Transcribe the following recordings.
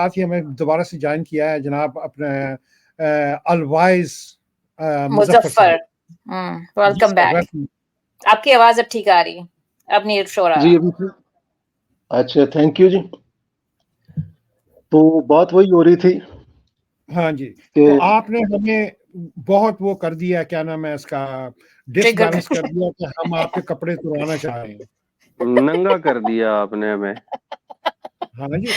साथ ही हमें दोबारा से ज्वाइन किया है जनाब अपने अलवाइज मुजफ्फर। Welcome back. आपकी आवाज अब ठीक आ रही है, अब नहीं शोर आ जी रहा। अच्छा, थैंक यू जी। तो बात वही हो रही थी। हाँ जी, तो आपने हमें बहुत वो कर दिया, क्या नाम है इसका, डिसबैलेंस कर दिया कि हम आपके कपड़े तुड़वाना चाह रहे हैं, नंगा कर दिया आपने हमें। हाँ जी,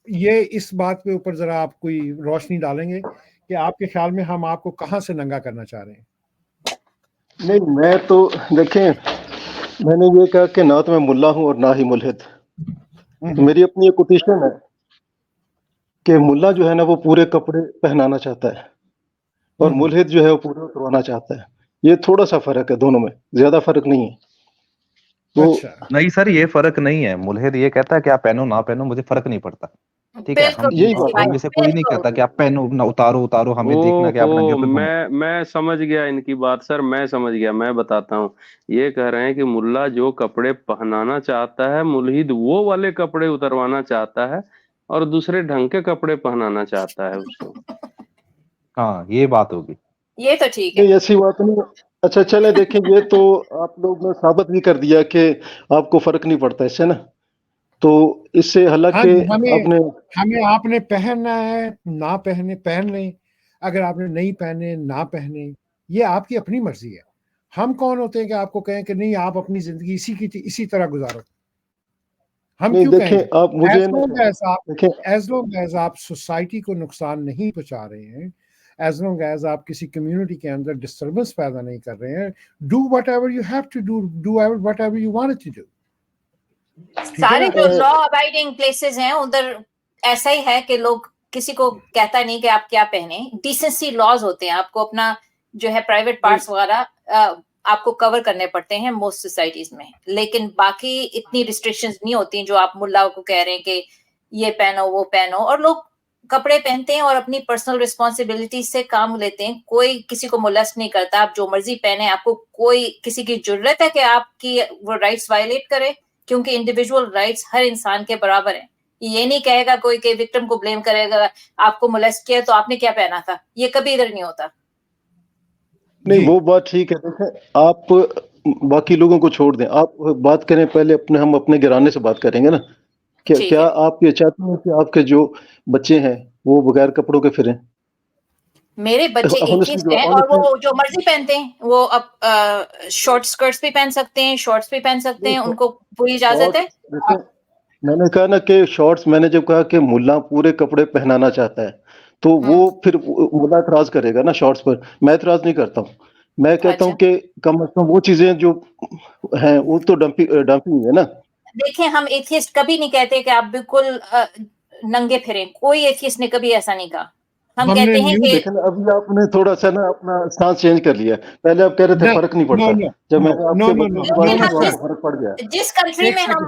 ये इस बात के ऊपर जरा आप कोई रोशनी डालेंगे कि आपके ख्याल में हम आपको कहाँ से नंगा करना चाह रहे हैं? नहीं, मैं तो देखें, मैंने ये कहा कि ना तो मैं मुल्ला हूं और ना ही मुल्हिद। तो मेरी अपनी एक कोटेशन है कि मुल्ला जो है ना वो पूरे कपड़े पहनाना चाहता है और मुल्हिद जो है वो पूरे उतरवाना चाहता है। ये थोड़ा सा फर्क है दोनों में, ज्यादा फर्क नहीं है। तो अच्छा। नहीं सर, ये फर्क नहीं है। मुल्हिद ये कहता है कि आप पहनो ना पहनो, मुझे फर्क नहीं पड़ता। ठीक है, हम में से कोई नहीं कहता कि आप पहनो ना, उतारो, हमें देखना कि आप नंगे पे घूमो। मैं समझ गया इनकी बात सर, मैं समझ गया। मैं बताता हूँ, ये कह रहे हैं कि मुल्ला जो कपड़े पहनाना चाहता है, मुल्हिद वो वाले कपड़े उतरवाना चाहता है और दूसरे ढंग के कपड़े पहनाना चाहता है उसको। हाँ, ये बात होगी। ये तो ठीक है। नहीं, ऐसी बात नहीं। अच्छा चले देखें, ये तो आप लोग ने साबित भी कर दिया कि आपको फर्क नहीं पड़ता इससे ना। तो इससे हालांकि हमें आपने पहनना है ना पहने, पहन लें, अगर आपने नहीं पहने ना पहने, ये आपकी अपनी मर्जी है। हम कौन होते हैं कि आपको कहें कि नहीं आप अपनी जिंदगी इसी तरह गुजारो? हम क्यों कहेंगे? आप मुझे एज लॉन्ग एज आप सोसाइटी को नुकसान नहीं पहुंचा रहे हैं, एज लॉन्ग एज आप किसी कम्युनिटी के अंदर डिस्टर्बेंस पैदा नहीं कर रहे हैं, do whatever you have to do whatever you want to do. सारे जो लॉ अबाइडिंग प्लेसेस हैं उधर ऐसा ही है कि लोग, किसी को कहता नहीं कि आप क्या पहने। डिसेंसी लॉज होते हैं, आपको अपना जो है प्राइवेट पार्ट्स वगैरह आपको कवर करने पड़ते हैं मोस्ट सोसाइटीज में, लेकिन बाकी इतनी रिस्ट्रिक्शंस नहीं होती जो आप मुल्ला को कह रहे हैं कि ये पहनो वो पहनो। और लोग कपड़े पहनते हैं और अपनी पर्सनल रिस्पॉन्सिबिलिटी से काम लेते हैं, कोई किसी को मोलेस्ट नहीं करता। आप जो मर्जी पहने, आपको कोई किसी की जरूरत है कि आपकी वो राइट्स वायलेट करे? क्योंकि इंडिविजुअल राइट्स हर इंसान के बराबर हैं। ये नहीं कहेगा कोई कि विक्टिम को ब्लेम करेगा, आपको मोलेस्ट किया तो आपने क्या पहना था, ये कभी इधर नहीं होता। नहीं, वो बात ठीक है। देखें, आप बाकी लोगों को छोड़ दें, आप बात करें पहले हम अपने घराने से बात करेंगे ना। क्या आप ये चाहते हैं कि आपके जो बच्चे हैं वो बगैर कपड़ों के फिरें? मेरे बच्चे एथिस्ट हैं और वो जो मर्जी पहनते हैं। वो अब शॉर्ट स्कर्ट्स भी पहन सकते हैं, शॉर्ट्स भी पहन सकते हैं, उनको पूरी इजाजत है। मैंने कहा ना कि शॉर्ट्स, मैंने जब कहा कि मुल्ला पूरे कपड़े पहनाना चाहता है तो वो फिर मुल्ला एतराज करेगा ना शॉर्ट्स पर। मैं एतराज नहीं करता हूँ, मैं कहता हूँ कि कम से कम वो चीजें जो हैं वो तो डंपिंग है ना। देखिए, हम एथिस्ट कभी नहीं कहते कि आप बिल्कुल नंगे फिरें, कोई एथिस्ट ने कभी ऐसा नहीं कहा। हम कहते हैं कि अभी आपने थोड़ा सा ना अपना स्टांस चेंज कर लिया। पहले आप कह रहे थे फर्क नहीं पड़ता, जब मैंने आपसे फर्क पड़ गया। जिस कंट्री में हम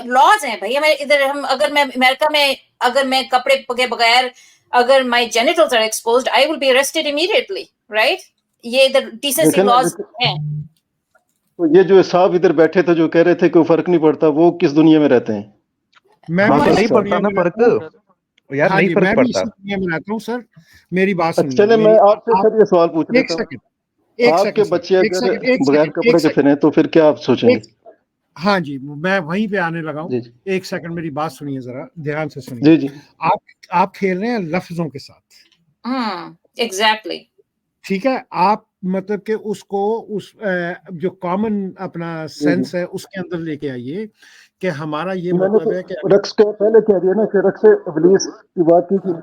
लॉज हैं भाई, हमारे इधर हम, अगर मैं अमेरिका में अगर मैं कपड़े के बगैर, अगर my genitals are exposed, I will be arrested immediately, right? ये इधर डिसेंसी लॉज हैं। तो ये जो साहब इधर बैठे थे जो कह रहे थे कोई फर्क नहीं पड़ता, वो किस दुनिया में रहते हैं? मैं नहीं पड़ता ना फर्क यार, नहीं फर्क पड़ता। मैं बनाता हूँ सर, मेरी बात सुनिए। चले, मैं आपसे सर ये सवाल पूछ रहा था, आपके बच्चे अगर बगैर कपड़े के फिरें तो फिर क्या आप सोचेंगे? हाँ जी, मैं वहीं पे आने लगा हूँ। एक सेकंड मेरी बात सुनिए, जरा ध्यान से सुनिए। जी। आप खेल रहे हैं लफ्जों के साथ। एग्जैक्टली। ठीक है, आप मतलब कि उसको उस जो कॉमन अपना सेंस है उसके अंदर लेके आइए कि हमारा ये मतलब है कि रक्स के पहले कह दिया ना कि रक्स से इब्लीस की बात की थी।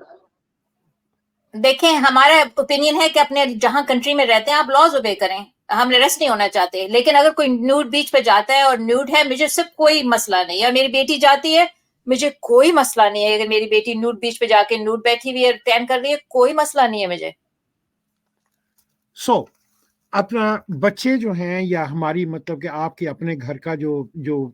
देखें, हमारा ओपिनियन है कि अपने जहां कंट्री में रहते हैं आप लॉज ओबे करें, हम अरेस्ट नहीं होना चाहते। लेकिन अगर कोई न्यूड बीच पे जाता है और न्यूड है, मुझे सिर्फ कोई मसला नहीं। या मेरी बेटी जाती है, मुझे कोई मसला नहीं है। अगर मेरी बेटी न्यूड बीच पे जाके न्यूड बैठी हुई है, टैन कर रही है, कोई मसला नहीं है मुझे। अपना बच्चे जो हैं या हमारी मतलब कि आपके अपने घर का जो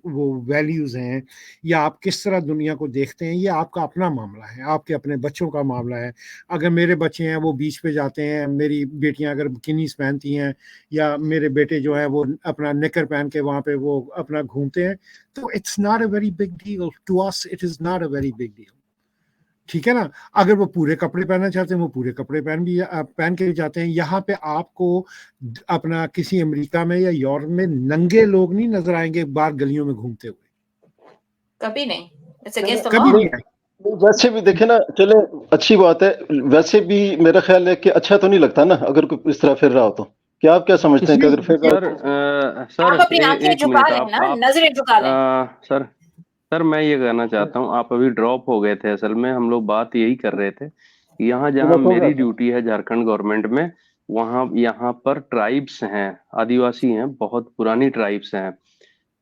वो वैल्यूज हैं या आप किस तरह दुनिया को देखते हैं, ये आपका अपना मामला है, आपके अपने बच्चों का मामला है। अगर मेरे बच्चे हैं वो बीच पे जाते हैं, मेरी बेटियां अगर बिकिनीज पहनती हैं या मेरे बेटे जो है वो अपना निकर पहन के वहां पे वो अपना घूमते हैं, तो it's not a very big deal to us, it is not a very big deal. ठीक है ना। अगर वो पूरे कपड़े पहनना चाहते हैं वो पूरे कपड़े पहन के भी जाते हैं। यहाँ पे आपको अपना किसी अमेरिका में या यूरोप में नंगे लोग नहीं नजर आएंगे बाहर गलियों में घूमते हुए, कभी नहीं। It's against the कभी law. नहीं आएंगे। वैसे भी देखे ना, चले अच्छी बात है, वैसे भी मेरा ख्याल है कि अच्छा तो नहीं लगता ना अगर कोई इस तरह फिर रहा हो तो। क्या आप क्या समझते हैं कि अगर फिर रहा हो सर आप अपनी आंखें एक झुका मिनट, लें ना, नजरें झुका लें। सर सर मैं ये कहना चाहता हूँ, आप अभी ड्रॉप हो गए थे, असल में हम लोग बात यही कर रहे थे कि यहाँ तो जहाँ मैं सो गया मेरी था। ड्यूटी है झारखंड गवर्नमेंट में, वहाँ यहाँ पर ट्राइब्स हैं, आदिवासी हैं, बहुत पुरानी ट्राइब्स हैं।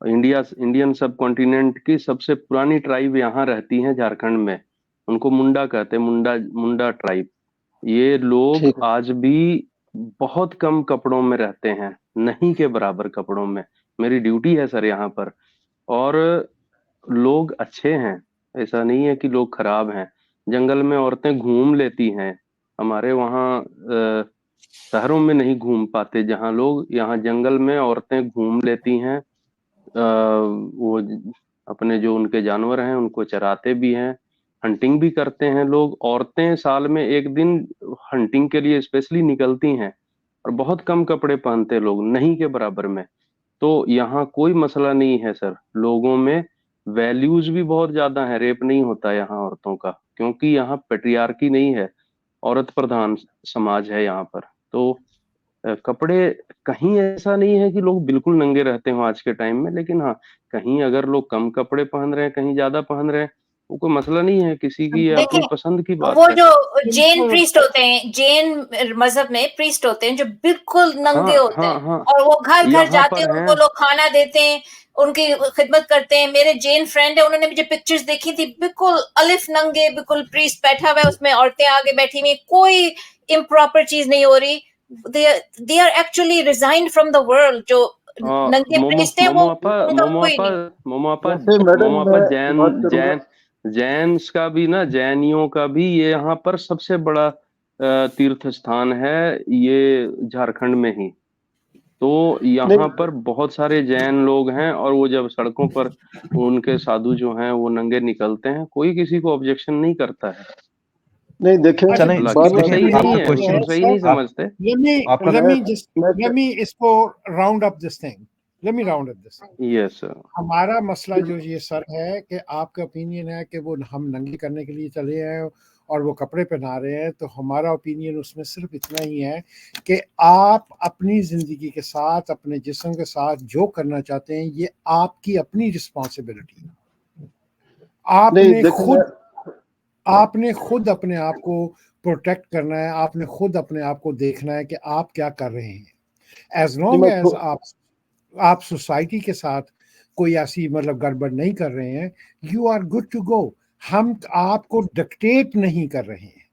इंडियन सब कॉन्टिनेंट की सबसे पुरानी ट्राइब यहाँ रहती है झारखंड में, उनको मुंडा कहते हैं, मुंडा मुंडा ट्राइब। ये लोग ठीक है। आज भी बहुत कम कपड़ों में रहते हैं, नहीं के बराबर कपड़ों में। मेरी ड्यूटी है सर यहाँ पर, और लोग अच्छे हैं, ऐसा नहीं है कि लोग खराब हैं। जंगल में औरतें घूम लेती हैं, हमारे वहाँ शहरों में नहीं घूम पाते जहाँ लोग, यहाँ जंगल में औरतें घूम लेती हैं। वो अपने जो उनके जानवर हैं उनको चराते भी हैं, हंटिंग भी करते हैं लोग। औरतें साल में एक दिन हंटिंग के लिए स्पेशली निकलती हैं, और बहुत कम कपड़े पहनते लोग, नहीं के बराबर में। तो यहाँ कोई मसला नहीं है सर, लोगों में वैल्यूज भी बहुत ज्यादा है, रेप नहीं होता यहाँ औरतों का, क्योंकि यहाँ पेट्रियार्की नहीं है, औरत प्रधान समाज है यहाँ पर। तो कपड़े, कहीं ऐसा नहीं है कि लोग बिल्कुल नंगे रहते हो आज के टाइम में, लेकिन हाँ, कहीं अगर लोग कम कपड़े पहन रहे हैं, कहीं ज्यादा पहन रहे हैं, वो कोई मसला नहीं है, किसी की ये अपनी देखिए, पसंद की बात वो है। जो जैन प्रीस्ट होते हैं, जैन मजहब में प्रीस्ट होते हैं जो बिल्कुल नंगे हाँ होते हाँ हैं, हाँ, और वो घर घर यहाँ जाते पर हैं, है। उनको लोग खाना देते हैं, उनकी खिदमत करते हैं। मेरे जैन फ्रेंड है, उन्होंने मुझे पिक्चर्स देखी थी, बिल्कुल अलिफ नंगे, बिल्कुल प्रीस्ट बैठा हुआ है, उसमें औरतें आगे बैठी हुई, कोई इम्प्रॉपर चीज नहीं हो रही। They are actually resigned from the world. जो नंगे मोमो प्रीस्ट है वो उनका कोई नहीं। वैसे मैडम मोमो मैं जैन बात करूंगा। जैन जैन्स का भी ना, जैनियों का भी ये यहाँ पर सबसे बड़ा तीर्थ स्थान है, ये झारखंड में ही। तो यहाँ नहीं पर बहुत सारे जैन लोग हैं, और वो जब सड़कों पर उनके साधु जो हैं वो नंगे निकलते हैं, कोई किसी को ऑब्जेक्शन नहीं करता है। नहीं देखें, अच्छा, नहीं, हालांकि बात वो देखिए सही ऐसी है नहीं आपका है, क्वेश्चन, वो सही नहीं आप समझते। आपका let मैं me just मैं let me इसको round up this thing. Let me round up this thing. Yes sir. हमारा मसला जो ये सर है कि आपका ओपिनियन है कि वो हम नंगे करने के लिए चले हैं और वो कपड़े पहना रहे हैं, तो हमारा ओपिनियन उसमें सिर्फ इतना ही है कि आप अपनी जिंदगी के साथ, अपने जिस्म के साथ जो करना चाहते हैं, ये आपकी अपनी रिस्पॉन्सिबिलिटी। नहीं देखें, आपने खुद अपने आप को प्रोटेक्ट करना है, आपने खुद अपने आप को देखना है कि आप क्या कर रहे हैं। एज लॉन्ग एज आप सोसाइटी के साथ कोई ऐसी मतलब गड़बड़ नहीं कर रहे हैं, you are good to go. हम आपको डिक्टेट नहीं कर रहे हैं।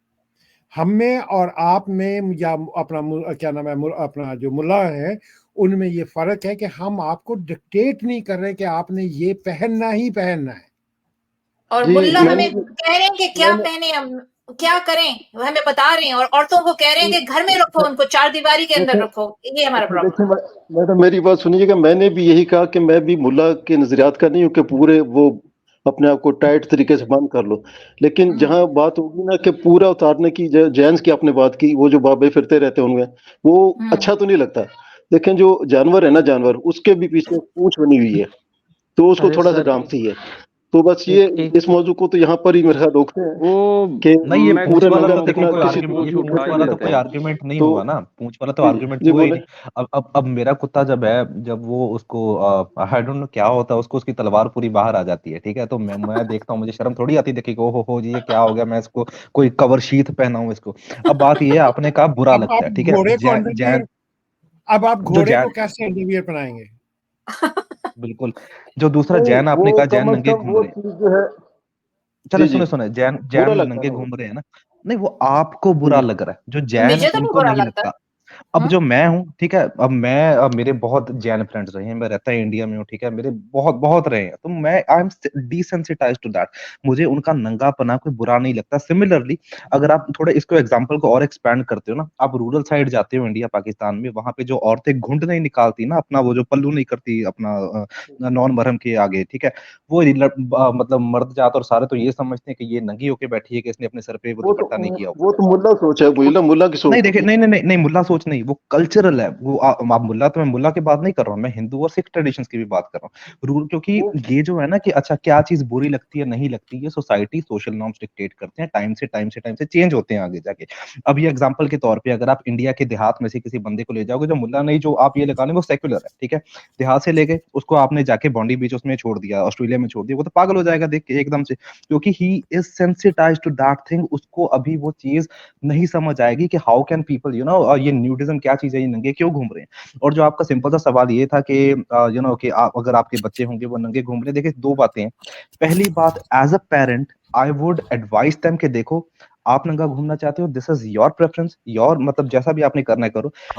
हम में और आप में, या अपना क्या नाम है, अपना जो मुल्ला है, उनमें ये फर्क है कि हम आपको डिक्टेट नहीं कर रहे कि आपने ये पहनना ही पहनना है। और मुल्ला हमें कह रहे हैं कि क्या पहने, हम क्या करें, वो हमें बता रहे हैं, और औरतों को कह रहे हैं कि घर में रखो, उनको चार दीवारी के अंदर रखो। ये हमारा प्रॉब्लम। मैडम मेरी बात सुनिएगा, मैंने भी यही कहा कि मैं भी मुल्ला के नजरियात का नहीं हूँ कि पूरे वो अपने आप को टाइट तरीके से बंद कर लो, लेकिन जहाँ बात होगी ना कि पूरा उतारने की, जैन्स की आपने बात की, वो जो बाबे फिरते रहते होंगे, वो अच्छा तो नहीं लगता। लेकिन जो जानवर है ना, जानवर, उसके भी पीछे पूंछ बनी हुई है, तो उसको थोड़ा सा डांटती है। तो बस ये इस मौजू को तो यहाँ पर ही मेरे साथ रोकते हैं कि नहीं, ये पूंछ वाला तो देखो कोई किसी आर्गुमेंट नहीं हुआ ना, पूंछ वाला तो आर्गुमेंट हुआ ही नहीं। अब मेरा कुत्ता जब है, जब वो उसको आई डोंट नो क्या होता है, उसको उसकी तलवार पूरी बाहर आ जाती है, ठीक है, तो मैं देखता हूँ, मुझे शर्म थोड़ी आती देखी कि ओहो जी ये क्या हो गया, मैं इसको कोई कवर शीथ पहनाऊं इसको। अब बात ये आपने कहा बुरा लगता है, ठीक है, अब आप घोड़े को कैसे अंडरवियर पहनाएंगे? बिल्कुल। जो दूसरा जैन आपने कहा, जैन नंगे घूम रहे हैं, चलो सुने जैन नंगे घूम रहे हैं ना, नहीं वो आपको बुरा लग रहा है, जो जैन उनको नहीं लगता, अब जो मैं हूँ, ठीक है, अब मेरे बहुत जैन फ्रेंड्स रहे हैं, मैं रहता है इंडिया में हूँ, ठीक है, मेरे बहुत बहुत रहे हैं, तो मैं आई एम डिसेंसिटाइज्ड टू दैट। मुझे उनका नंगापना कोई बुरा नहीं लगता। सिमिलरली अगर आप थोड़ा इसको एग्जांपल को और एक्सपैंड करते हो ना, आप रूरल साइड जाते हो इंडिया पाकिस्तान में, वहां पे जो औरतें घुंड नहीं निकालती ना, अपना वो जो पल्लू नहीं करती अपना नॉन महरम के आगे, ठीक है, वो मतलब मर्द जात और सारे तो ये समझते हैं कि ये नंगी होके बैठी है, कि इसने अपने सर पे वो दुपट्टा नहीं किया हुआ। वो तो मुल्ला सोच है, मुल्ला मुल्ला की सोच नहीं देखिए, होगी। नहीं नहीं नहीं नहीं, मुल्ला सोच नहीं, वो कल्चरल है। वो आप मुल्ला, तो मैं मुल्ला की बात नहीं कर रहा हूँ, मैं हिंदू और सिख ट्रेडिशंस की भी बात कर रहा हूँ। रूल, क्योंकि ये जो है ना कि अच्छा क्या चीज बुरी लगती है नहीं लगती, ये सोसाइटी सोशल नॉर्म्स डिक्टेट करते हैं, टाइम से चेंज होते हैं आगे जाके। अब ये एग्जांपल के तौर पे अगर आप इंडिया के देहात में से किसी बंदे को ले जाओगे, जो मुल्ला नहीं, जो आप ये लगा लें वो सेक्युलर है, ठीक है, देहात से ले गए उसको, आपने जाके बॉन्डी बीच उसमें छोड़ दिया, ऑस्ट्रेलिया में छोड़ दिया, वो तो पागल हो जाएगा देख के एकदम से, क्योंकि he is sensitized to that thing. उसको अभी वो चीज नहीं समझ आएगी कि हाउ कैन पीपल ये न्यूडिज्म क्या चीज है, ये नंगे क्यों घूम रहे हैं। और जो आपका सिंपल सा सवाल ये था कि कि आप, अगर आपके बच्चे होंगे वो नंगे घूम रहे हैं, देखिए दो बातें हैं। पहली बात, as a parent I would advise them कि देखो, आप नंगा घूमना चाहते हो, this is your preference, your मतलब जैसा भी आपने करना है करो,